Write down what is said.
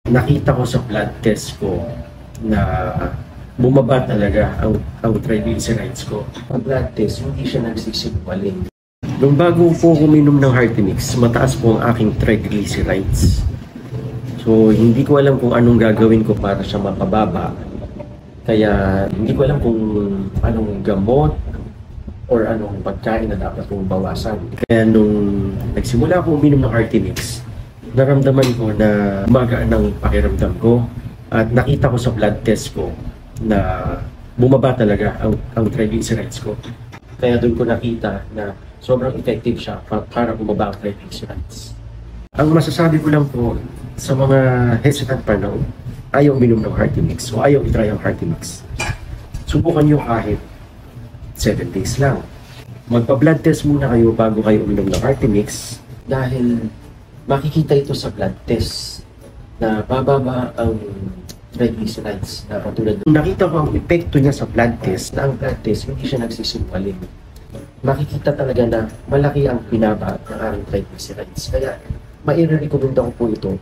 Nakita ko sa blood test ko na bumaba talaga ang triglycerides ko. Ang blood test, hindi siya nagsisinungaling. Nung bago po uminom ng Hearty Mix, mataas po ang aking triglycerides. So, hindi ko alam kung anong gagawin ko para siya mapababa. Kaya, hindi ko alam kung anong gamot or anong pagkain na dapat kong bawasan. Kaya nung nagsimula ako uminom ng Hearty Mix, naramdaman ko na magaan ng pakiramdam ko at nakita ko sa blood test ko na bumaba talaga ang triglycerides ko. Kaya doon ko nakita na sobrang effective siya para bumaba ang triglycerides. Ang masasabi ko lang po sa mga hesitant pa na ayaw uminom ng Hearty Mix o ayaw itry ang Hearty Mix, subukan nyo kahit 7 days lang. Magpa-blood test muna kayo bago kayo uminom ng Hearty Mix dahil makikita ito sa blood test na bababa ang triglycerides na katulad. Nakita ko ang epekto niya sa blood test na ang blood test hindi siya nagsisinungaling. Makikita talaga na malaki ang pinaba ng aking triglycerides. Kaya, mai-recommend ko po ito